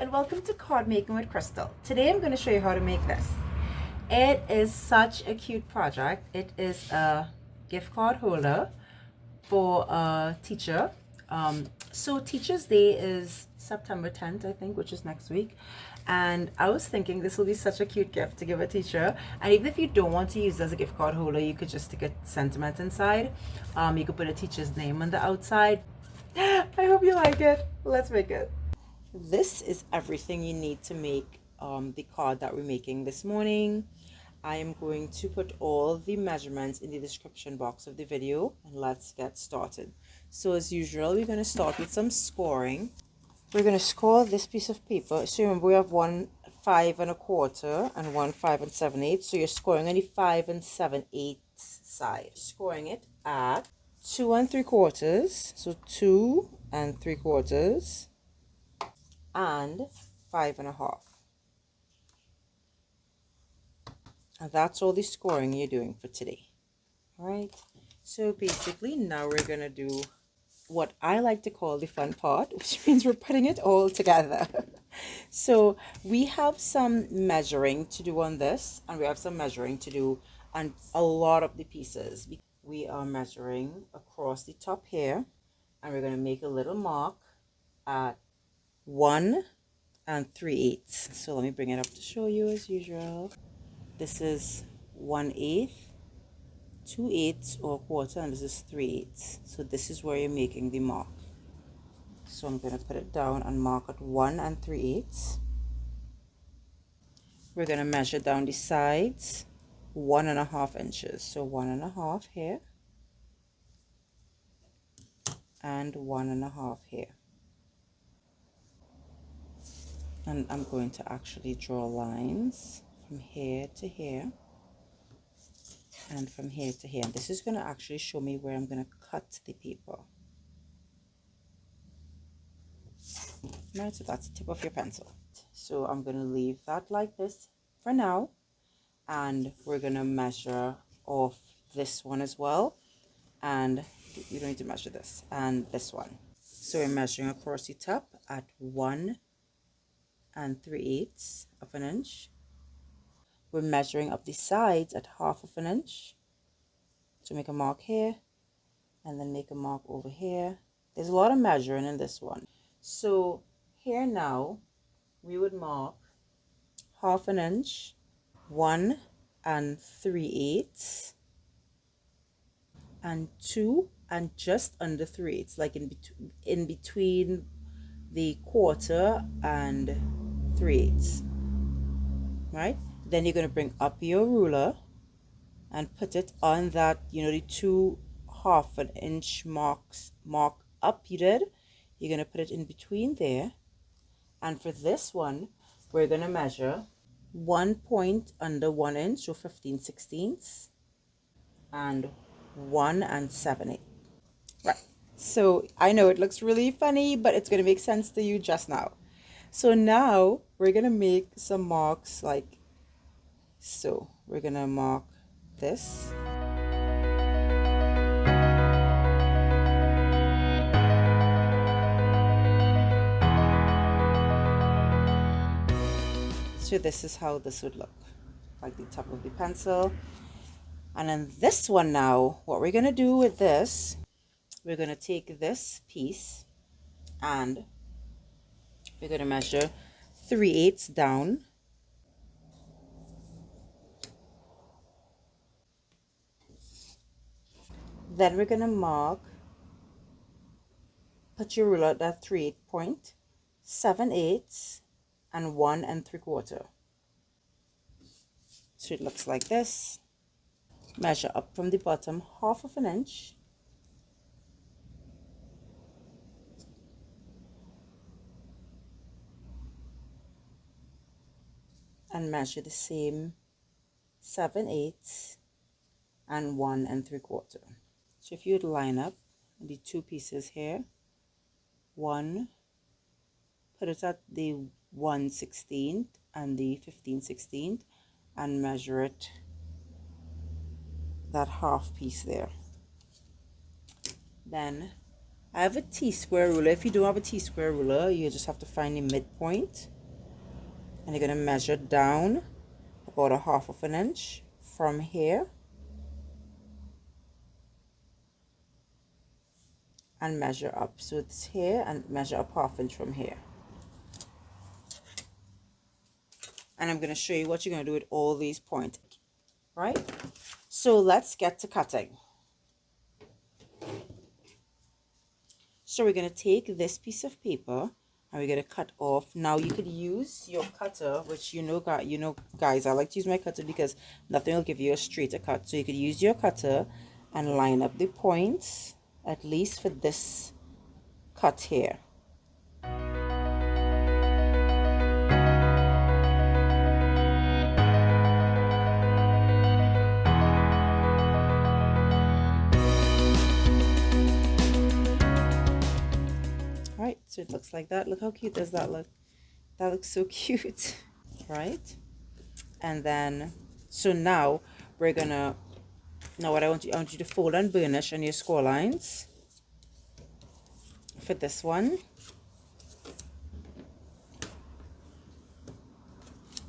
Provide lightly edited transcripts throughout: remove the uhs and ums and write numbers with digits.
and welcome to Card Making with Crystal. Today I'm going to show you how to make this. It is such a cute project. It is a gift card holder for a teacher. So Teacher's Day is September 10th, I think, which is next week. And I was thinking this will be such a cute gift to give a teacher. And even if you don't want to use it as a gift card holder, you could just stick a sentiment inside. You could put a teacher's name on the outside. I hope you like it. Let's make it. This is everything you need to make the card that we're making this morning. I am going to put all the measurements in the description box of the video, and let's get started. So as usual, we're going to start with some scoring. We're going to score this piece of paper. So remember, we have 1 5 1/4 and 1 5 7/8. So you're scoring on the 5 7/8 side. Scoring it at 2 3/4. So 2 3/4. And 5 1/2. And that's all the scoring you're doing for today. All right. So basically now we're going to do what I like to call the fun part, which means we're putting it all together. So we have some measuring to do on this, and we have some measuring to do on a lot of the pieces. We are measuring across the top here, and we're going to make a little mark at 1 3/8. So let me bring it up to show you as usual. This is 1/8, 2/8 or 1/4, and this is 3/8. So this is where you're making the mark. So I'm going to put it down and mark at 1 3/8. We're going to measure down the sides 1.5 inches. So 1.5 here and 1.5 here. And I'm going to actually draw lines from here to here and from here to here. And this is going to actually show me where I'm going to cut the paper. Right, so that's the tip of your pencil. So I'm going to leave that like this for now. And we're going to measure off this one as well. And you don't need to measure this and this one. So we're measuring across the top at 1 3/8 of an inch. We're measuring up the sides at 1/2 inch. So make a mark here and then make a mark over here. There's a lot of measuring in this one. So here now we would mark 1/2 inch, 1 3/8, and 2 and just under 3/8, like in between the 1/4 and 3/8, right? Then you're going to bring up your ruler and put it on that, the 2 1/2 inch mark up you did. You're going to put it in between there. And for this one, we're going to measure 1 point under 1 inch, or 15/16, and 1 7/8. Right. So I know it looks really funny, but it's going to make sense to you just now. So now we're going to make some marks like so. We're going to mark this. So this is how this would look, like the top of the pencil. And then this one now, what we're going to do with this, we're going to take this piece and we're going to measure 3/8 down. Then we're going to mark, put your ruler at that 3/8 point, 7/8 and 1 3/4. So it looks like this. Measure up from the bottom 1/2 inch. And measure the same 7/8 and 1 3/4. So if you'd line up the two pieces here, one, put it at the 1/16 and the 15/16, and measure it, that half piece there. Then I have a T-square ruler. If you don't have a T-square ruler, you just have to find the midpoint And you're going to measure down about a half of an inch from here and measure up. So it's here and measure up half inch from here. And I'm going to show you what you're going to do with all these points, right? So let's get to cutting. So we're going to take this piece of paper and we're going to cut off. Now you could use your cutter, which guys, I like to use my cutter because nothing will give you a straighter cut. So you could use your cutter and line up the points, at least for this cut here. Right, so it looks like that. Look how cute does that look. That looks so cute. Right, and then so now we're gonna what I want you to fold and burnish on your score lines for this one. Do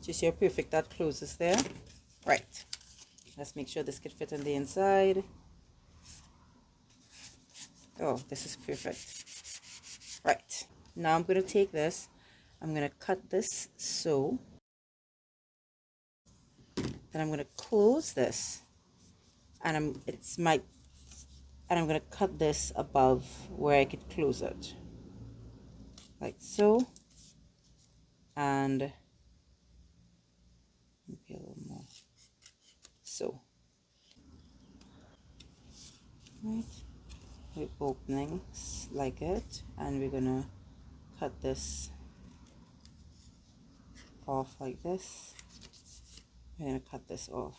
you see how perfect that closes there? Right, let's make sure this could fit on the inside. Oh, this is perfect. Right, now I'm going to take this, I'm going to cut this so, then I'm going to close this, and I'm going to cut this above where I could close it, like so, and maybe a little more, so, right, with openings like it, and we're going to cut this off like this. We're going to cut this off.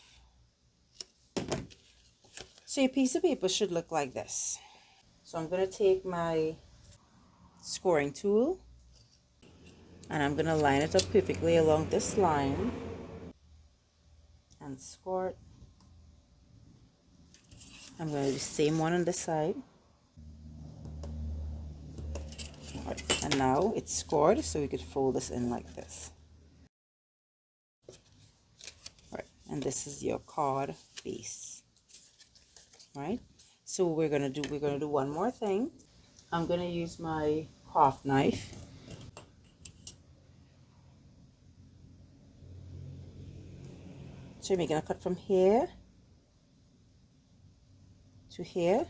So your piece of paper should look like this. So I'm going to take my scoring tool and I'm going to line it up perfectly along this line and score it. I'm going to do the same one on this side. Right. And now it's scored, so we could fold this in like this. Right. And this is your card base. Right. So we're gonna do one more thing. I'm gonna use my craft knife. So you're making a cut from here to here.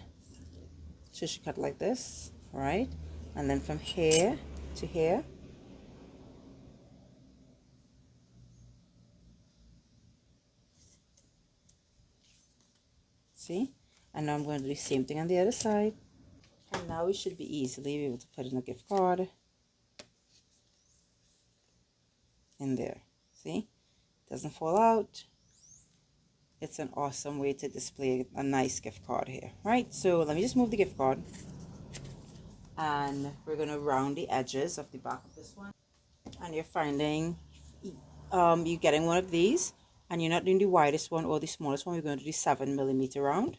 So you should cut like this, right? And then from here to here. See? And now I'm going to do the same thing on the other side. And now we should be easily able to put in a gift card in there. See? Doesn't fall out. It's an awesome way to display a nice gift card here. Right? So let me just move the gift card. And we're going to round the edges of the back of this one. And you're finding, you're getting one of these. And you're not doing the widest one or the smallest one. We're going to do the 7mm round.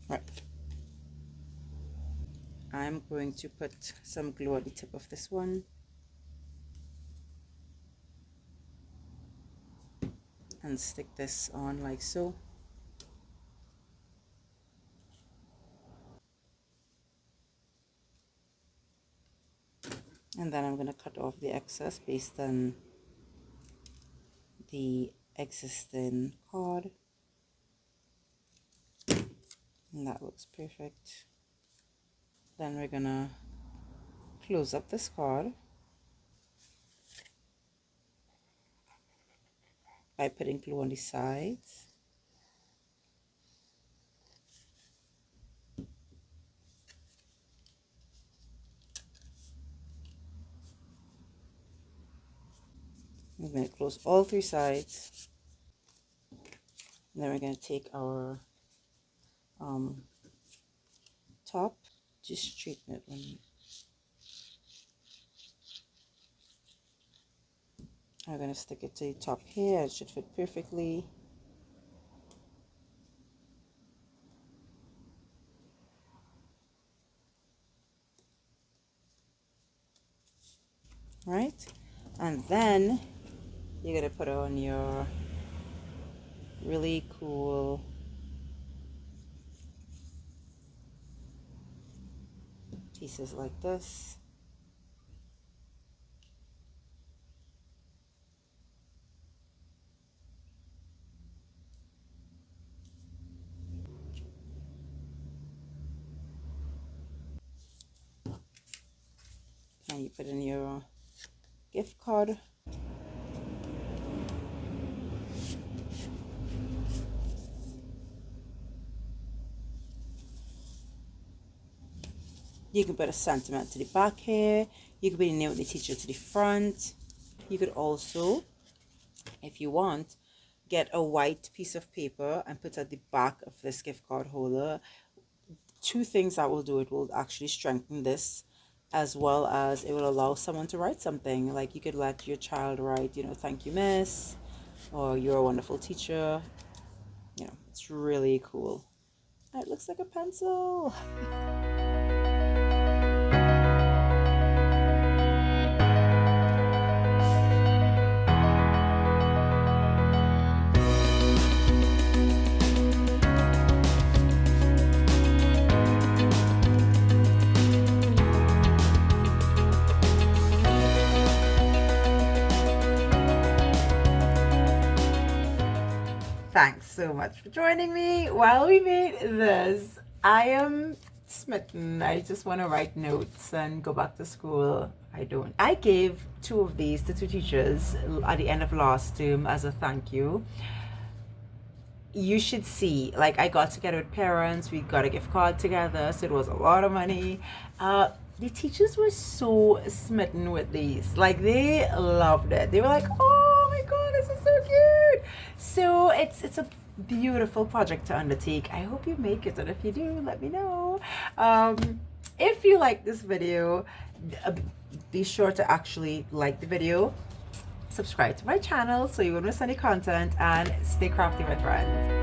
Right. I'm going to put some glue at the tip of this one. And stick this on like so. And then I'm going to cut off the excess based on the existing card. And that looks perfect. Then we're going to close up this card by putting glue on the sides. We're going to close all three sides. And then we're going to take our top, just straighten it. I'm going to stick it to the top here. It should fit perfectly. right? And then you're gonna put on your really cool pieces like this. And you put in your gift card. You can put a sentiment to the back here. You could put the name of the teacher to the front. You could also, if you want, get a white piece of paper and put at the back of this gift card holder. Two things that will do: it will actually strengthen this, as well as it will allow someone to write something. Like you could let your child write, you know, thank you, miss, or you're a wonderful teacher. You know, it's really cool. It looks like a pencil. Thanks so much for joining me while we made this. I am smitten. I just want to write notes and go back to school. I gave 2 of these to 2 teachers at the end of last term as a thank you. You should see, like, I got together with parents, we got a gift card together, so it was a lot of money. The teachers were so smitten with these. Like, they loved it. They were like, oh my god, this is so cute. So it's a beautiful project to undertake. I hope you make it, and if you do, let me know. If you like this video, be sure to actually like the video, subscribe to my channel so you won't miss any content, and stay crafty, my friends.